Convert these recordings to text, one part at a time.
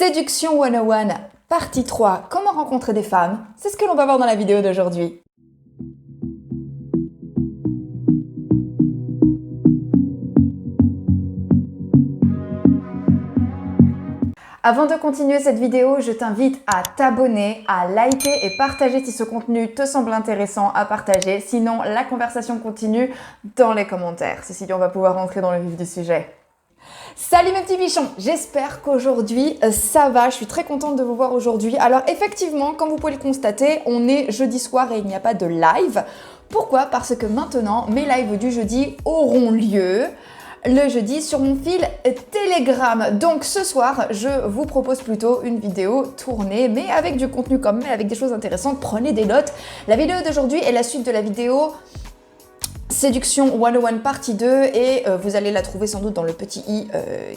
Séduction 101, partie 3, comment rencontrer des femmes? C'est ce que l'on va voir dans la vidéo d'aujourd'hui. Avant de continuer cette vidéo, je t'invite à t'abonner, à liker et partager si ce contenu te semble intéressant à partager. Sinon, la conversation continue dans les commentaires. Ceci dit, on va pouvoir rentrer dans le vif du sujet. Salut mes petits bichons, j'espère qu'aujourd'hui ça va, je suis très contente de vous voir aujourd'hui. Alors effectivement, comme vous pouvez le constater, on est jeudi soir et il n'y a pas de live. Pourquoi? Parce que maintenant, mes lives du jeudi auront lieu le jeudi sur mon fil Telegram. Donc ce soir, je vous propose plutôt une vidéo tournée, mais avec du contenu quand même, avec des choses intéressantes. Prenez des notes. La vidéo d'aujourd'hui est la suite de la vidéo Séduction 101 partie 2 et vous allez la trouver sans doute dans le petit i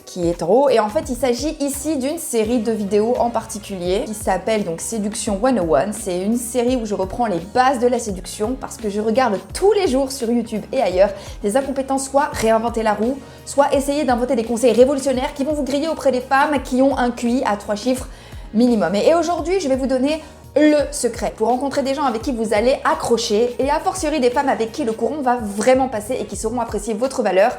qui est en haut. Et en fait, il s'agit ici d'une série de vidéos en particulier qui s'appelle donc Séduction 101. C'est une série où je reprends les bases de la séduction parce que je regarde tous les jours sur YouTube et ailleurs des incompétents soit réinventer la roue, soit essayer d'inventer des conseils révolutionnaires qui vont vous griller auprès des femmes qui ont un QI à 3 chiffres minimum. Et aujourd'hui, je vais vous donner le secret pour rencontrer des gens avec qui vous allez accrocher et a fortiori des femmes avec qui le courant va vraiment passer et qui sauront apprécier votre valeur,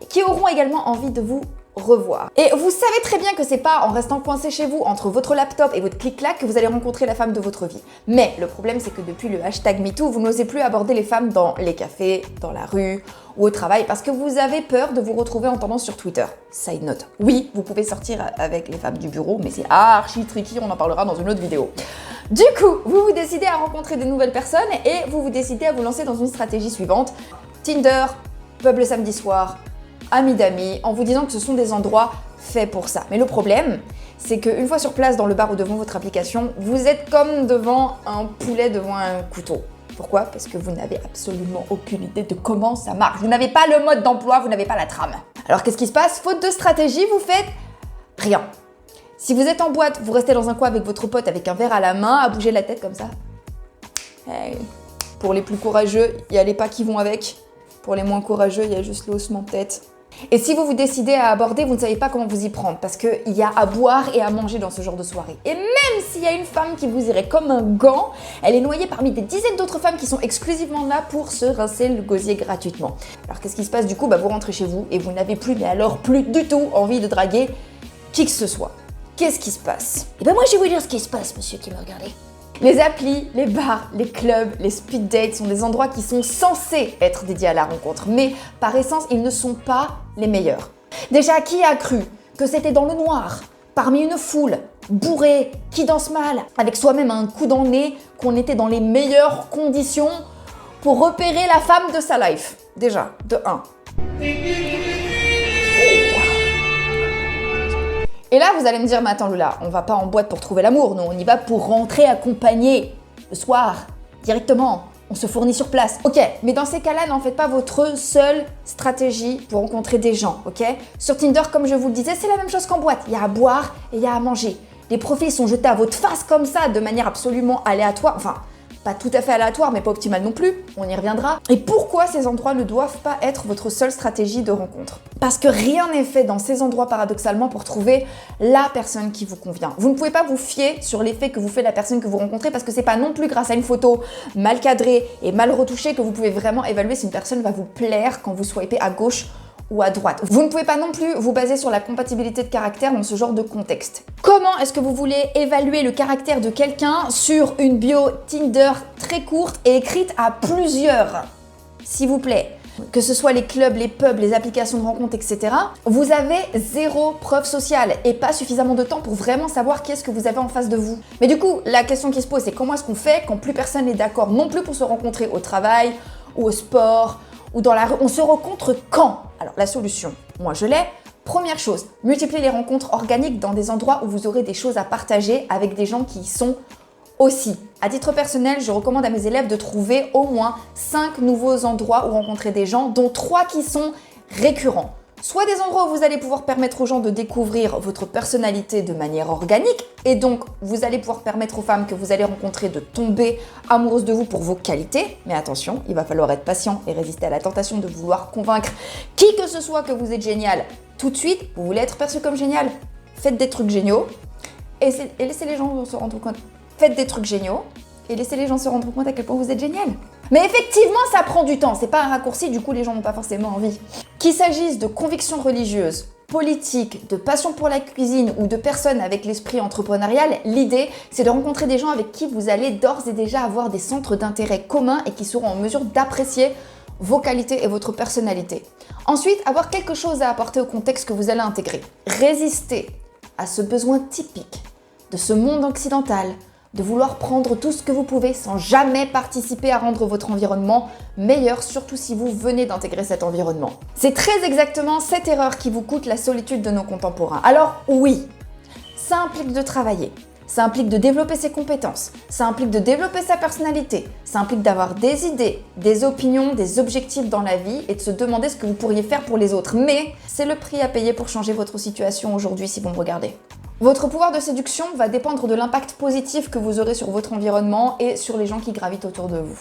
qui auront également envie de vous revoir. Et vous savez très bien que c'est pas en restant coincé chez vous entre votre laptop et votre clic-clac que vous allez rencontrer la femme de votre vie. Mais le problème, c'est que depuis le hashtag MeToo, vous n'osez plus aborder les femmes dans les cafés, dans la rue ou au travail parce que vous avez peur de vous retrouver en tendance sur Twitter. Side note. Oui, vous pouvez sortir avec les femmes du bureau, mais c'est archi tricky, on en parlera dans une autre vidéo. Du coup, vous vous décidez à rencontrer de nouvelles personnes et vous vous décidez à vous lancer dans une stratégie suivante. Tinder, pub le samedi soir, amis d'amis, en vous disant que ce sont des endroits faits pour ça. Mais le problème, c'est qu'une fois sur place dans le bar ou devant votre application, vous êtes comme devant un poulet devant un couteau. Pourquoi? Parce que vous n'avez absolument aucune idée de comment ça marche. Vous n'avez pas le mode d'emploi, vous n'avez pas la trame. Alors qu'est-ce qui se passe? Faute de stratégie, vous faites rien. Si vous êtes en boîte, vous restez dans un coin avec votre pote avec un verre à la main, à bouger la tête comme ça. Hey. Pour les plus courageux, il y a les pas qui vont avec. Pour les moins courageux, il y a juste le haussement de tête. Et si vous vous décidez à aborder, vous ne savez pas comment vous y prendre parce qu'il y a à boire et à manger dans ce genre de soirée. Et même s'il y a une femme qui vous irait comme un gant, elle est noyée parmi des dizaines d'autres femmes qui sont exclusivement là pour se rincer le gosier gratuitement. Alors qu'est-ce qui se passe du coup? Vous rentrez chez vous et vous n'avez plus, mais alors plus du tout envie de draguer qui que ce soit. Qu'est-ce qui se passe? Eh ben moi je vais vous dire ce qui se passe, monsieur qui me regardez. Les applis, les bars, les clubs, les speed dates sont des endroits qui sont censés être dédiés à la rencontre, mais par essence, ils ne sont pas les meilleurs. Déjà, qui a cru que c'était dans le noir, parmi une foule, bourrée, qui danse mal, avec soi-même un coup dans le nez, qu'on était dans les meilleures conditions pour repérer la femme de sa life? Déjà, de 1. Et là, vous allez me dire, mais attends Lula, on va pas en boîte pour trouver l'amour, nous on y va pour rentrer accompagné, le soir, directement, on se fournit sur place. Ok, mais dans ces cas-là, n'en faites pas votre seule stratégie pour rencontrer des gens, ok? Sur Tinder, comme je vous le disais, c'est la même chose qu'en boîte, il y a à boire et il y a à manger. Les profils sont jetés à votre face comme ça, de manière absolument aléatoire, enfin, pas tout à fait aléatoire, mais pas optimale non plus, on y reviendra. Et pourquoi ces endroits ne doivent pas être votre seule stratégie de rencontre? Parce que rien n'est fait dans ces endroits paradoxalement pour trouver la personne qui vous convient. Vous ne pouvez pas vous fier sur l'effet que vous fait la personne que vous rencontrez parce que c'est pas non plus grâce à une photo mal cadrée et mal retouchée que vous pouvez vraiment évaluer si une personne va vous plaire quand vous swipez à gauche ou à droite. Vous ne pouvez pas non plus vous baser sur la compatibilité de caractère dans ce genre de contexte. Comment est-ce que vous voulez évaluer le caractère de quelqu'un sur une bio Tinder très courte et écrite à plusieurs? S'il vous plaît. Que ce soit les clubs, les pubs, les applications de rencontres, etc. Vous avez zéro preuve sociale et pas suffisamment de temps pour vraiment savoir qui est-ce que vous avez en face de vous. Mais du coup, la question qui se pose, c'est comment est-ce qu'on fait quand plus personne n'est d'accord non plus pour se rencontrer au travail ou au sport ou dans la rue? On se rencontre quand? Alors la solution, moi je l'ai. Première chose, multipliez les rencontres organiques dans des endroits où vous aurez des choses à partager avec des gens qui y sont aussi. À titre personnel, je recommande à mes élèves de trouver au moins 5 nouveaux endroits où rencontrer des gens, dont 3 qui sont récurrents. Soit des endroits où vous allez pouvoir permettre aux gens de découvrir votre personnalité de manière organique et donc vous allez pouvoir permettre aux femmes que vous allez rencontrer de tomber amoureuses de vous pour vos qualités. Mais attention, il va falloir être patient et résister à la tentation de vouloir convaincre qui que ce soit que vous êtes génial tout de suite. Vous voulez être perçu comme génial? Faites des trucs géniaux. et laissez les gens se rendre compte. Faites des trucs géniaux et laissez les gens se rendre compte à quel point vous êtes génial. Mais effectivement, ça prend du temps, c'est pas un raccourci, du coup les gens n'ont pas forcément envie. Qu'il s'agisse de convictions religieuses, politiques, de passion pour la cuisine ou de personnes avec l'esprit entrepreneurial, l'idée c'est de rencontrer des gens avec qui vous allez d'ores et déjà avoir des centres d'intérêt communs et qui seront en mesure d'apprécier vos qualités et votre personnalité. Ensuite, avoir quelque chose à apporter au contexte que vous allez intégrer. Résister à ce besoin typique de ce monde occidental, de vouloir prendre tout ce que vous pouvez sans jamais participer à rendre votre environnement meilleur, surtout si vous venez d'intégrer cet environnement. C'est très exactement cette erreur qui vous coûte la solitude de nos contemporains. Alors oui, ça implique de travailler, ça implique de développer ses compétences, ça implique de développer sa personnalité, ça implique d'avoir des idées, des opinions, des objectifs dans la vie et de se demander ce que vous pourriez faire pour les autres. Mais c'est le prix à payer pour changer votre situation aujourd'hui si vous me regardez. Votre pouvoir de séduction va dépendre de l'impact positif que vous aurez sur votre environnement et sur les gens qui gravitent autour de vous.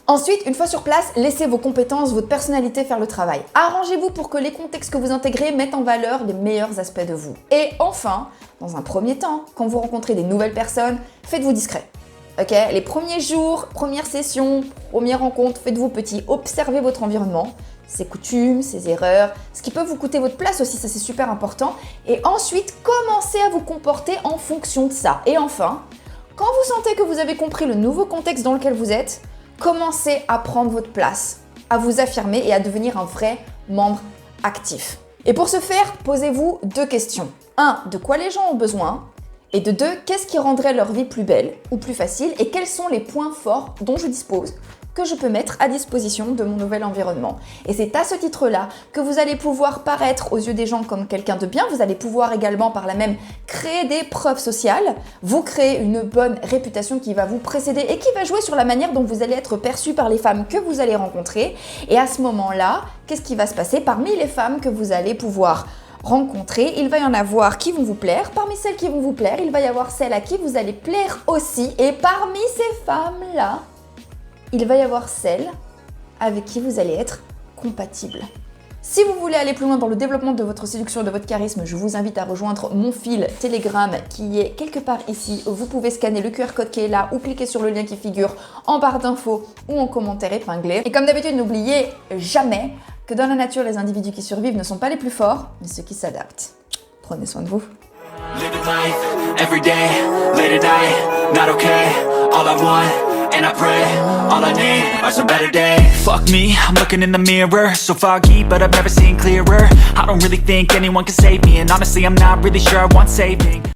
Ensuite, une fois sur place, laissez vos compétences, votre personnalité faire le travail. Arrangez-vous pour que les contextes que vous intégrez mettent en valeur les meilleurs aspects de vous. Et enfin, dans un premier temps, quand vous rencontrez des nouvelles personnes, faites-vous discret. Ok, les premiers jours, premières sessions, premières rencontres, faites-vous petit, observez votre environnement, ses coutumes, ses erreurs, ce qui peut vous coûter votre place aussi, ça c'est super important. Et ensuite, commencez à vous comporter en fonction de ça. Et enfin, quand vous sentez que vous avez compris le nouveau contexte dans lequel vous êtes, commencez à prendre votre place, à vous affirmer et à devenir un vrai membre actif. Et pour ce faire, posez-vous 2 questions. 1. De quoi les gens ont besoin ? Et de 2. Qu'est-ce qui rendrait leur vie plus belle ou plus facile ? Et quels sont les points forts dont je dispose que je peux mettre à disposition de mon nouvel environnement. Et c'est à ce titre-là que vous allez pouvoir paraître aux yeux des gens comme quelqu'un de bien, vous allez pouvoir également par là même créer des preuves sociales, vous créer une bonne réputation qui va vous précéder et qui va jouer sur la manière dont vous allez être perçu par les femmes que vous allez rencontrer. Et à ce moment-là, qu'est-ce qui va se passer? Parmi les femmes que vous allez pouvoir rencontrer, il va y en avoir qui vont vous plaire. Parmi celles qui vont vous plaire, il va y avoir celles à qui vous allez plaire aussi. Et parmi ces femmes-là, il va y avoir celles avec qui vous allez être compatible. Si vous voulez aller plus loin dans le développement de votre séduction et de votre charisme, je vous invite à rejoindre mon fil Telegram qui est quelque part ici. Vous pouvez scanner le QR code qui est là ou cliquer sur le lien qui figure en barre d'infos ou en commentaire épinglé. Et comme d'habitude, n'oubliez jamais que dans la nature, les individus qui survivent ne sont pas les plus forts, mais ceux qui s'adaptent. Prenez soin de vous. Living life, every day, late at night, not okay, all I want, and I pray, all I need are some better days. Fuck me, I'm looking in the mirror, so foggy, but I've never seen clearer. I don't really think anyone can save me, and honestly I'm not really sure I want saving.